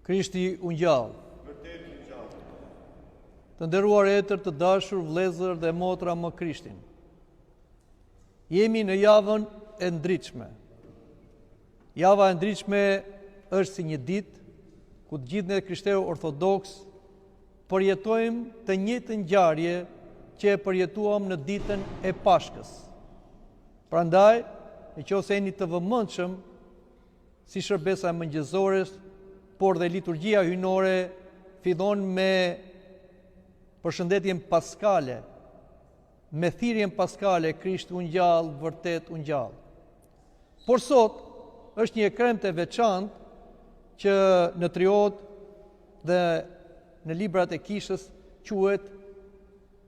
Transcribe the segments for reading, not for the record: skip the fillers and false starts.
Krishti u ngjall. Të nderuar etër, të dashur vëllezër dhe motra më Krishtin. Jemi në javën e ndritshme. Java e ndritshme është si një ditë ku të gjithë ne krishterë ortodoks përjetojmë të njëjtën ngjarje që e përjetuam në ditën e Pashkës. Prandaj, nëse jeni të vëmendshëm si shërbesa e mëngjesores, por dhe liturgjia hyjnore fillon me përshëndetjen paskale, me thirrjen paskale, Krishti u ngjall, vërtet u ngjall. Por sot është një kremte veçantë që në Triod dhe në librat e kishës quhet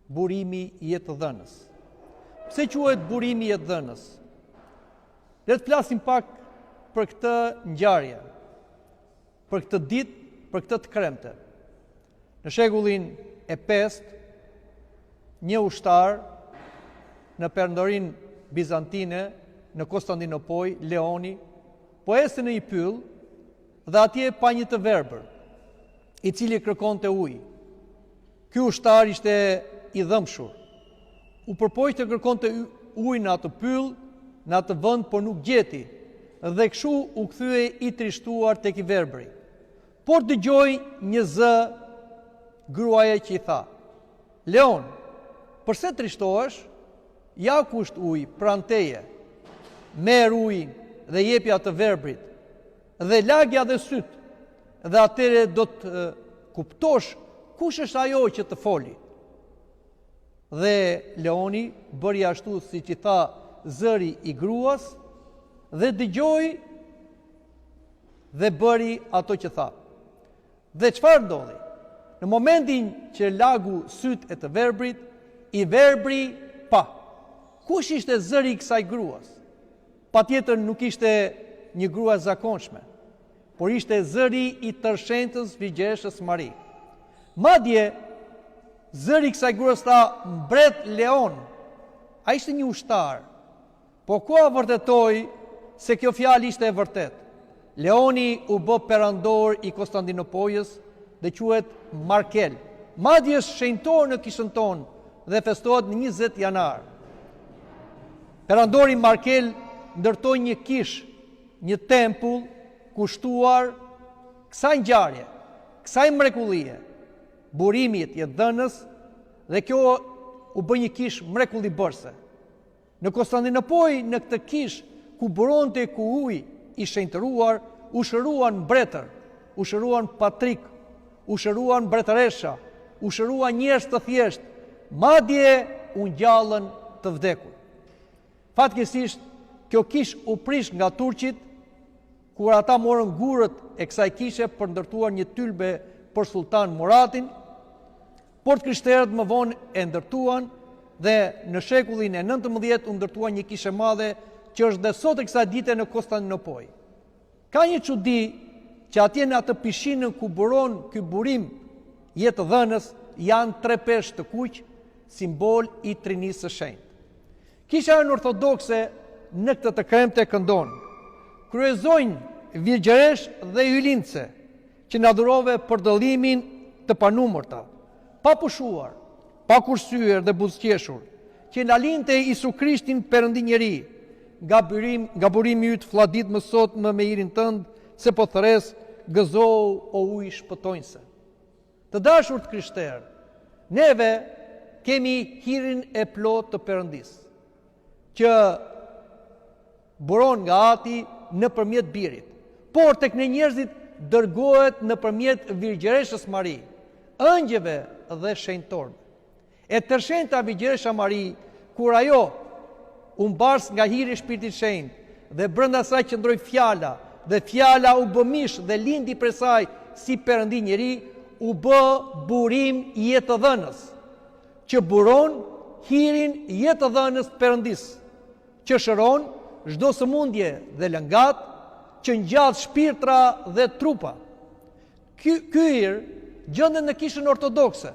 burimi i jetëdhënës. Pse quhet burimi i jetëdhënës? Le të flasim pak për këtë ngjarje, për këtë ditë, për këtë të kremte. Në shekullin e 5, një ushtar në perëndorinë bizantine, në Konstantinopoj, Leoni, po ecte në një pyll dhe atje pa një të verbër, i cili kërkonte ujë. Ky ushtar ishte i dhëmshur. U përpoq të kërkonte ujë në atë pyll, në atë vend, por nuk gjeti, dhe kështu u kthye i trishtuar tek i verbri. Por dëgjoi një zë gruaja që i tha: "Leon, përse trishtohesh? Ja ku është ujë pranë teje. Merr ujin dhe jepi atë verbrit, dhe lagja dhe syt, dhe atëre do të kuptosh kush është ajo që të foli." Dhe Leoni bëri ashtu siç i tha zëri i gruas, dhe dëgjoi dhe bëri ato që tha. Dhe çfarë ndodhi? Në momentin që lagu syt e të verbrit, i verbri pa. Kush ishte zëri i kësaj gruas? Patjetër nuk ishte një grua e zakonshme, por ishte zëri i tërshenjtës Virgjëreshës Mari. Madje zëri i kësaj gruas tha: "Mbret Leon." Ai ishte një ushtar, po koha vërtetoi se kjo fjalë ishte e vërtetë. Leoni u bë perandor i Konstantinopojës dhe quhet Markel. Madje është shenjtor në kishën tonë dhe festohet në 20 janar. Perandori Markel ndërtoi një kishë, një tempull kushtuar kësaj ngjarje, kësaj mrekullie, burimit i jetëdhënës, dhe kjo u bë një kishë mrekullibërse. Në Konstantinopoj, në këtë kishë ku buronte ku ujë i shenjtëruar, u shëruan mbretër, u shëruan patrik, u shëruan mbretëresha, u shëruan njerëz të thjeshtë, madje u ngjallën të vdekur. Fatkeqësisht, kjo kishë u prish nga turqit, kur ata morën gurët e kësaj kishe për ndërtuar një tylbe për sultan Muratin, por krishterët më vonë e ndërtuan dhe në shekullin e 19 u ndërtua një kishë madhe që është dhe sot e kësaj dite në Konstantinopoj. Ka një çudi që atje në atë pishinën ku buron ky burim jetëdhënës janë 3 peshë të kuq, simbol i Trinisë së Shenjtë. Kisha në ortodokse në këtë të kremte këndon: "Kryezojnë Virgjëresh dhe Hylince, që na dhurove për dëllimin të panumërta, pa pushuar, pa kursyer dhe buzëqeshur, që na linte Isu Krishtin Perëndi njeri, nga burimi yt fladit më sot më me irin tënd, se po thres gëzohu o ujë shpëtojnëse." Të dashur të krishterë, neve kemi hirin e plot të Perëndisë, që buron nga Ati nëpërmjet Birit, por tek ne njerëzit dërgohet nëpërmjet Virgjëreshës Mari, ëngjëve dhe shenjtorëve. E tërshenjta Virgjëresha Mari, kur ajo u mbars nga hiri i Shpirtit Shenjtë dhe brenda saj qëndroi fjala, dhe fjala u bë mish dhe lindi prej saj si Perëndi njeri, u bë burim i jetëdhënës, që buron hirin jetëdhënës Perëndisë, që shëron çdo sëmundje dhe lëngat, që ngjall shpirtra dhe trupa. Ky hir gjendet në kishën ortodokse.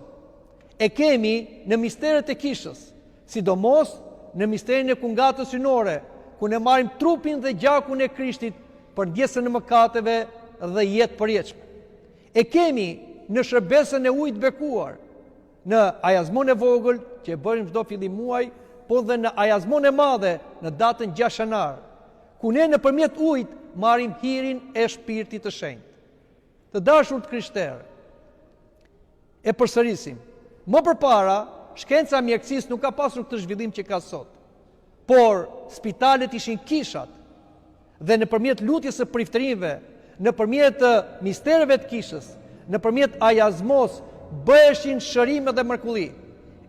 E kemi në misteret e kishës, sidomos në misterin e kungatës hynore, ku ne marrim trupin dhe gjakun e Krishtit për ndjesën e mëkateve dhe jetë përjetshme. E kemi në shërbesën e ujit bekuar, në ajazmon e vogël që e bërim çdo fillim muaj, po dhe në ajazmon e madhe në datën 6 janar, ku ne nëpërmjet ujit marrim hirin e Shpirtit të Shenjtë. Të dashur të krishterë, e përsërisim, më përpara shkenca e mjekësisë nuk ka pasur këtë zhvillim që ka sot, por spitalet ishin kishat dhe nëpërmjet lutjes së priftërinjve, nëpërmjet mistereve të kishës, nëpërmjet ajazmos bëheshin shërime dhe mrekulli.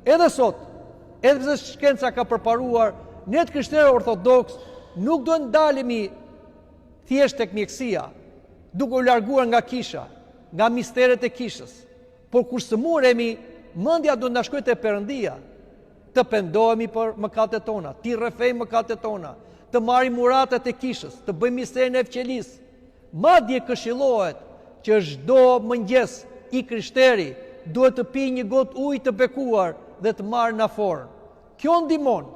Edhe sot, edhe pse shkenca ka përparuar, ne të krishterë ortodoks nuk do ndalemi thjesht tek mjekësia, duke u larguar nga kisha, nga misteret e kishës, por kur sëmuremi, mendja do na shkojë te Perëndia, të pendohemi për mëkatet tona, të rrefejmë mëkatet tona, të marrim muratet e kishës, të bëjmë misterin e fqelisë. Madje këshillohet që çdo mëngjes i krishteri duhet të pijë një gotë ujë të bekuar dhe të marrë në forën. Kjo ndihmon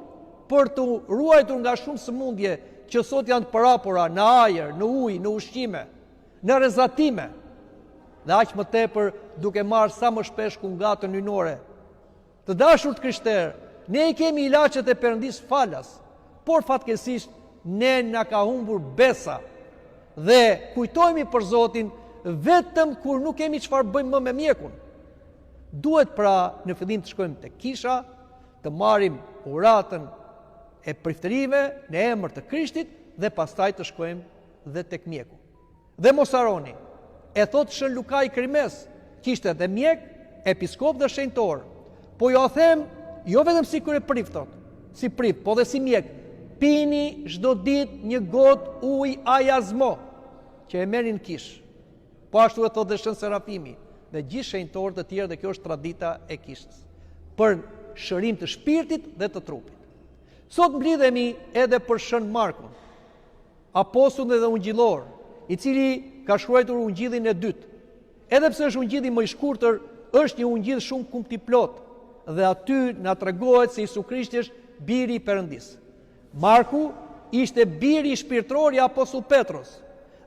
për të ruajtur nga shumë sëmundje që sot janë të parapura në ajër, në ujë, në ushqime, në rrezatime, dhe aq më tepër duke marrë sa më shpesh kungatën hyjnore. Të dashur të krishterë, ne i kemi ilaçet e Perëndis falas, por fatkeqësisht ne na ka humbur besa dhe kujtohemi për Zotin vetëm kur nuk kemi çfarë bëjmë më me mjekun. Duhet pra në fillim të shkojmë te kisha, të marrim uratën e priftërive në emër të Krishtit dhe pastaj të shkojmë dhe tek mjeku. Dhe mos harroni, e thot Shën Luka i Krimes, kishte dhe mjek, episkop dhe shenjtor. Po jo them, jo vetëm si kryeprift, si prift, po dhe si mjek. Pini çdo ditë një gotë ujë ajazmo që e merrin kish. Po ashtu e thot dhe Shën Serafimi dhe gjithë shenjtorët të tjerë, dhe kjo është tradita e kishës, për shërim të shpirtit dhe të trupit. Sot mblidhemi edhe për Shën Markun, apostull dhe ungjillor, i cili ka shkruar ungjillin e dytë. Edhe pse është ungjilli më i shkurtër, është një ungjill shumë kumtiplot dhe aty na tregohet se Isu Krishti është biri i Perëndis. Marku ishte biri i shpirtëror i apostull Petros,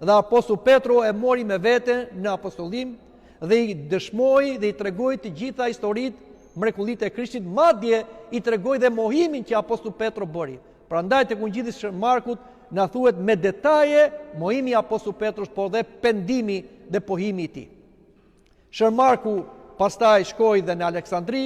dhe apostull Petro e mori me vete në apostollim dhe i dëshmoi dhe i tregoi të gjitha historitë, mrekullitë e Krishtit, madje i tregoi dhe mohimin që apostull Petro bëri. Prandaj tek ungjilli i Markut na thuhet me detaje mohimi i apostull Petros, por dhe pendimi dhe pohimi i tij. Shën Marku pastaj shkoi dhe në Aleksandri,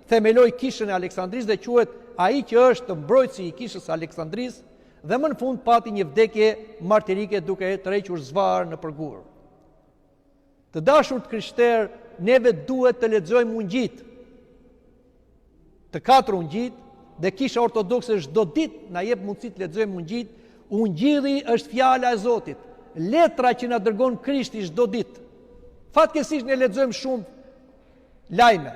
themeloi kishën e Aleksandrisë dhe quhet ai që është mbrojtësi i kishës së Aleksandrisë, dhe më në fund pati një vdekje martirike duke tërhequr zvarr në përgur. Të dashur të krishterë, neve duhet të lexojmë ungjit, të katër ungjit, dhe kisha ortodokse çdo ditë na jep mundësi të lexojmë ungjit. Ungjilli është fjala e Zotit, letra që na dërgon Krishti çdo ditë. Fatkeqësisht ne lexojmë shumë lajme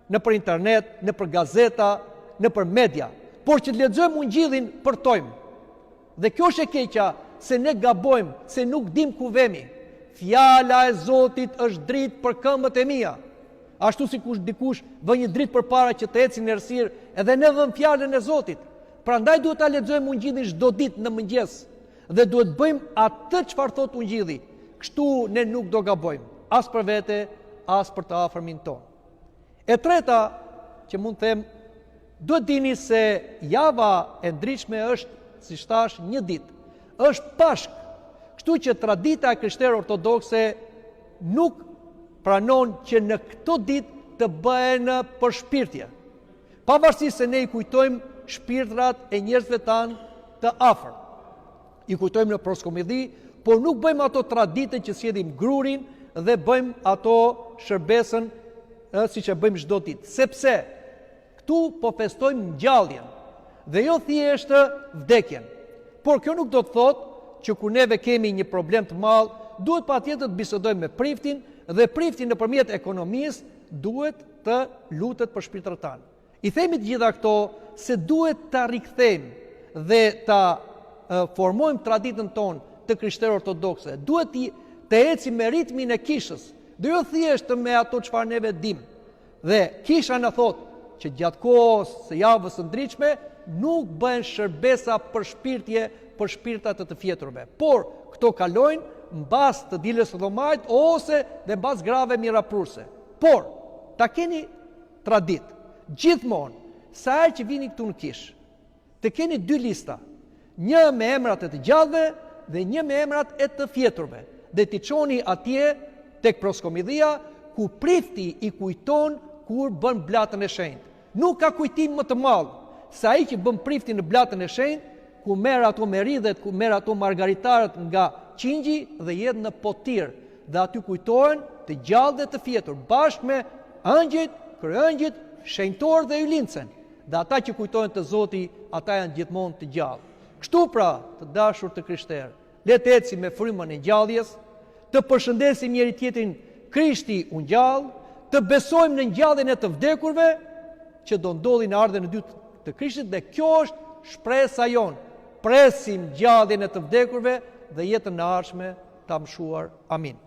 nëpër internet, nëpër gazeta, nëpër media, por që të lexojmë ungjillin përtojmë. Dhe kjo është e keqja, se ne gabojmë, se nuk dim ku vemi. Fjala e Zotit është dritë për këmbët e mia. Ashtu si dikush vë një dritë përpara që të ecë në errësirë, edhe ne vëm fjalën e Zotit. Prandaj duhet ta lexojmë ungjillin çdo ditë në mëngjes dhe duhet bëjmë atë çfarë thot ungjilli. Kështu ne nuk do gabojmë, as për vete, as për të afërmin tonë. E treta që mund të them, duhet dini se java e ndritshme është, si thash, një ditë. Është Pashk. Kështu që tradita e krishterë ortodokse nuk pranon që në këto ditë të bëhen përshpirtje. Pavarësisht se ne i kujtojmë shpirtrat e njerëzve tanë të afër. I kujtojmë në proskomidhi, por nuk bëjmë ato traditën që sjellim grurin dhe bëjmë ato shërbesën siç e bëjmë çdo ditë. Sepse këtu po festojmë ngjalljen dhe jo thjesht vdekjen. Por kjo nuk do të thotë që kur neve kemi një problem të madh, duhet patjetër të bisedojmë me priftin, dhe prifti nëpërmjet ekonomisë duhet të lutet për shpirtrat tanë. I themi të gjitha këto se duhet ta rikthejmë dhe ta formojmë traditën tonë të krishterë ortodokse. Duhet të ecim me ritmin e kishës, dhe jo thjesht me ato çfarë neve dim. Dhe kisha na thotë që gjatë kohës së javës së ndritshme nuk bëhen shërbesa për shpirtje për shpirtat të fjeturve. Por këto kalojnë, mbas të diles së dhomajt ose dhe mbas grave miraprurse. Por, ta keni tradit, gjithmonë, sa herë që vini këtu në Kish, të keni 2 lista, një me emrat e të gjallëve dhe një me emrat e të fjeturve, dhe t'i çoni atje tek proskomidhia ku prifti i kujton kur bën blatën e shenjtë. Nuk ka kujtim më të madh se ai që bën prifti në blatën e shenjtë, ku merr ato meridhet, ku merr ato margaritarët nga qingji dhe jedh në potir, dhe aty kujtohen të gjallë dhe të fjetur, bashkë me ëngjëjt, kryëngjëjt, shenjtor dhe ylincën. Dhe ata që kujtohen të Zoti, ata janë gjithmonë të gjallë. Kështu pra, të dashur të krishterë, le të ecim me frymën e ngjalljes, të përshëndesim njëri tjetrin, Krishti u ngjall, të besojmë në ngjalljen e të vdekurve, që do ndodhi në ardhen e dytë të Krishtit, dhe kjo është shpresa jonë. Presim ngjalljen e të vdekurve dhe jetën e ardhshme ta mshuar. Amin.